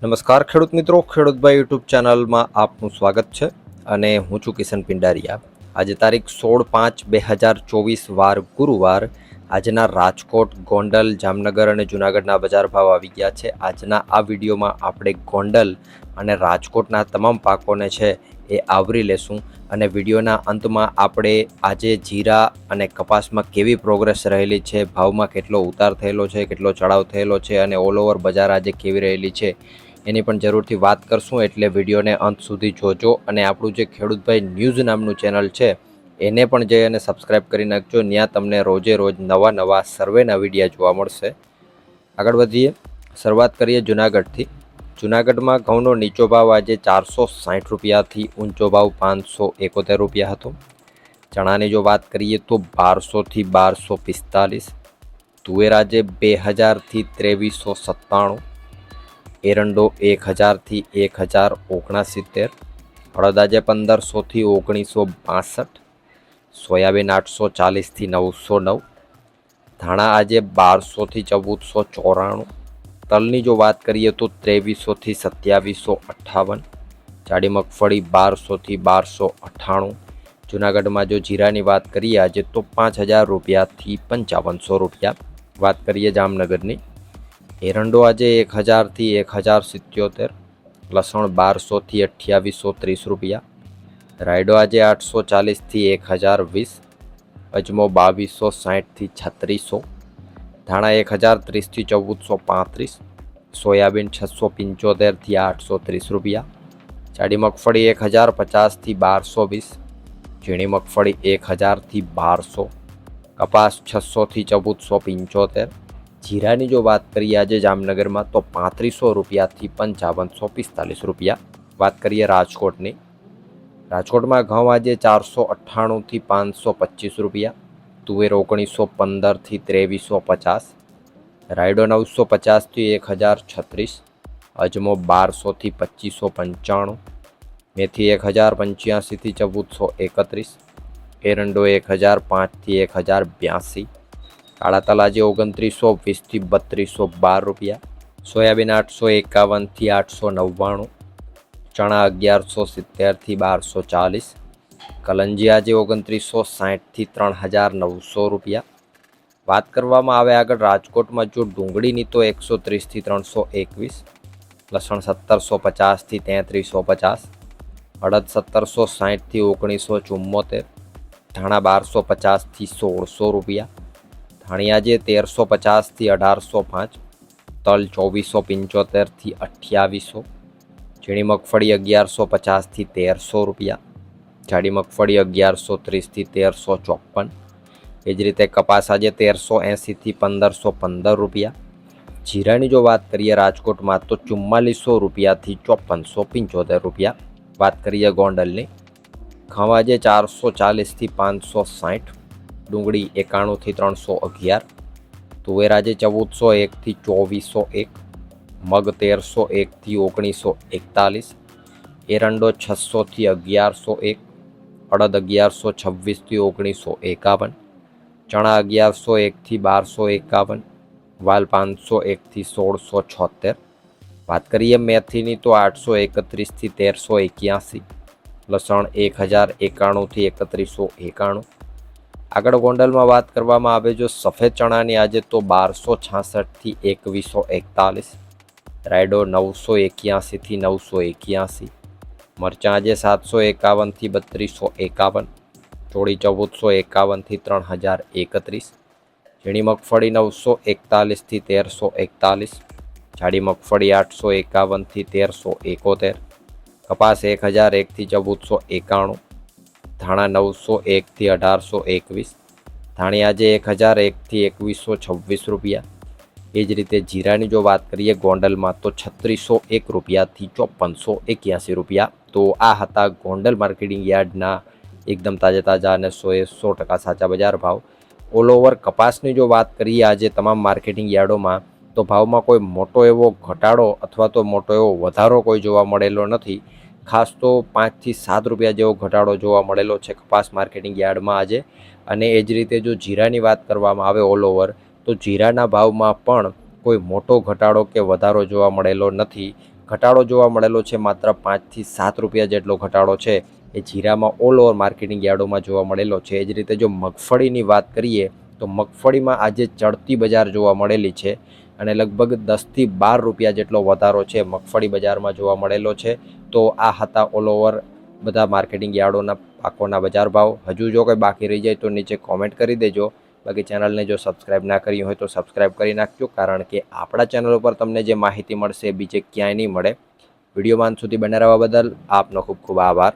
નમસ્કાર ખેડૂત મિત્રો, ખેડૂતભાઈ યુટ્યુબ ચેનલમાં આપનું સ્વાગત છે અને હું છું કિશન પિંડારિયા. આજે તારીખ 16/5/2024 વાર ગુરુવાર. આજના રાજકોટ, ગોંડલ, જામનગર અને જૂનાગઢના બજાર ભાવ આવી ગયા છે. આજના આ વિડીયોમાં આપણે ગોંડલ અને રાજકોટના તમામ પાકોને છે એ આવરી લેશું અને વિડીયોના અંતમાં આપણે આજે જીરા અને કપાસમાં કેવી પ્રોગ્રેસ રહેલી છે, ભાવમાં કેટલો ઉતાર થયેલો છે, કેટલો ચડાવ થયેલો છે અને ઓલ ઓવર બજાર આજે કેવી રહેલી છે એની પણ જરૂરથી વાત કરશું. એટલે વિડીયોને અંત સુધી જોજો અને આપણું જે ખેડૂતભાઈ ન્યૂઝ નામનું ચેનલ છે એને પણ જઈ અને સબસ્ક્રાઈબ કરી નાખજો. ત્યાં તમને રોજે રોજ નવા સર્વેના વિડીયા જોવા મળશે. આગળ વધીએ, શરૂઆત કરીએ જૂનાગઢથી. જૂનાગઢમાં ઘઉંનો નીચો ભાવ આજે 460 રૂપિયાથી ઊંચો ભાવ 571 રૂપિયા હતો. ચણાની જો વાત કરીએ તો 1200થી 1245, તુવેર આજે 2000થી 2397, એરંડો 1000થી 1069, અડદ આજે 1500થી 1962, સોયાબીન 840થી 909, ધાણા આજે 1200થી 1494, તલની જો વાત કરીએ તો 2300થી 2758, જાડી મગફળી 1200થી 1298. જૂનાગઢમાં જો જીરાની વાત કરીએ આજે તો 5000 રૂપિયાથી 5500 રૂપિયા. વાત કરીએ જામનગરની, એરંડો આજે 1000થી 1077, લસણ 1200થી 2830 રૂપિયા, રાયડો આજે 840થી 1020, અજમો 2260થી 3600, ધાણા 1030થી 1435, સોયાબીન 675થી 830 રૂપિયા, જાડી મગફળી 1050થી 1220, ઝીણી મગફળી 1000થી 1200, કપાસ 600થી 1475. જીરાની જો વાત કરીએ આજે જામનગરમાં તો 3500 રૂપિયાથી 5545 રૂપિયા. વાત કરીએ રાજકોટની, રાજકોટમાં ઘઉં આજે 498થી 525 રૂપિયા, તુવેર 1915થી 2350, રાયડો 950થી 1036, અજમો 1200થી 2595, મેથી 1085થી 1431, એરંડો 1005થી 1082, કાળા તલ આજે 2920થી 3212 રૂપિયા, સોયાબીન 851થી 899, ચણા 1170થી 1240, કલંજી આજે 2960થી 3900 રૂપિયા. વાત કરવામાં આવે આગળ રાજકોટમાં જો ડુંગળીની તો 130થી 321, લસણ 1750થી 3350, અડદ 1760થી 1974, ધાણા 1250થી 1600 રૂપિયા, ધાણી આજે 1350થી 1805, તલ 2475થી 2800, ઝીણી મગફળી 1150થી 1300 રૂપિયા, જાડી મગફળી 1130થી 1354. એ જ રીતે કપાસ આજે 1380થી 1515 રૂપિયા. જીરાની જો વાત કરીએ રાજકોટમાં તો 4400 રૂપિયાથી 5475 રૂપિયા. વાત કરીએ ગોંડલની, ઘઉં આજે 440થી 560, ડુંગળી 91થી 311, તુવેર આજે 1401થી 2401, મગ 1301થી 1941, એરંડો 600થી 1101, અડદ 1126થી 1951, ચણા 1101થી 1251, વાલ 501થી 1676. વાત કરીએ મેથીની તો 831થી 1381, લસણ 1091થી 3191. આગળ ગોંડલમાં વાત કરવામાં આવે જો સફેદ ચણાની આજે તો 1266થી 2141, રાયડો 981થી 981, મરચાં આજે 751થી 3251, ચોળી 1451થી 3031, ઝીણી મગફળી 941થી 1341, જાડી મગફળી 851થી 1371, કપાસ 1001થી 1491, ધાણા 901થી 1821, ધાણી આજે 1001થી 2126 રૂપિયા. એ જ રીતે જીરાની જો વાત કરીએ ગોંડલમાં તો 3601 રૂપિયાથી 5481 રૂપિયા. તો આ હતા ગોંડલ માર્કેટિંગ યાર્ડના એકદમ તાજા અને 100% સાચા બજાર ભાવ. ઓલ ઓવર કપાસની જો વાત કરીએ આજે તમામ માર્કેટિંગ યાર્ડોમાં તો ભાવમાં કોઈ મોટો એવો ઘટાડો અથવા તો મોટો એવો વધારો કોઈ જોવા મળેલો નથી. ખાસ તો 5થી 7 રૂપિયા જેવો ઘટાડો જોવા મળેલો છે કપાસ માર્કેટિંગ યાર્ડમાં આજે. અને એ જ રીતે જો જીરાની વાત કરવામાં આવે ઓલ ઓવર તો જીરાના ભાવમાં પણ કોઈ મોટો ઘટાડો કે વધારો જોવા મળેલો નથી. ઘટાડો જોવા મળેલો છે, માત્ર 5 થી 7 રૂપિયા જેટલો ઘટાડો છે એ જીરામાં ઓલ ઓવર માર્કેટિંગ યાર્ડોમાં જોવા મળેલો છે. એ જ રીતે જો મગફળીની વાત કરીએ તો મગફળીમાં આજે ચડતી બજાર જોવા મળેલી છે અને લગભગ 10 થી 12 રૂપિયા જેટલો વધારો છે મગફળી બજારમાં જોવા મળેલો છે. તો આ હતા ઓલ ઓવર બધા માર્કેટિંગ યાર્ડોના પાકોના બજાર ભાવ. હજુ જો કંઈ બાકી રહી જાય તો નીચે કોમેન્ટ કરી દેજો. બાકી ચેનલને જો સબસ્ક્રાઈબ ના કરી હોય તો સબસ્ક્રાઈબ કરી નાખજો, કારણ કે આપણા ચેનલ ઉપર તમને જે માહિતી મળશે એ બીજે ક્યાંય નહીં મળે. વિડીયોમાં અંત સુધી બને રહેવા બદલ આપનો ખૂબ ખૂબ આભાર.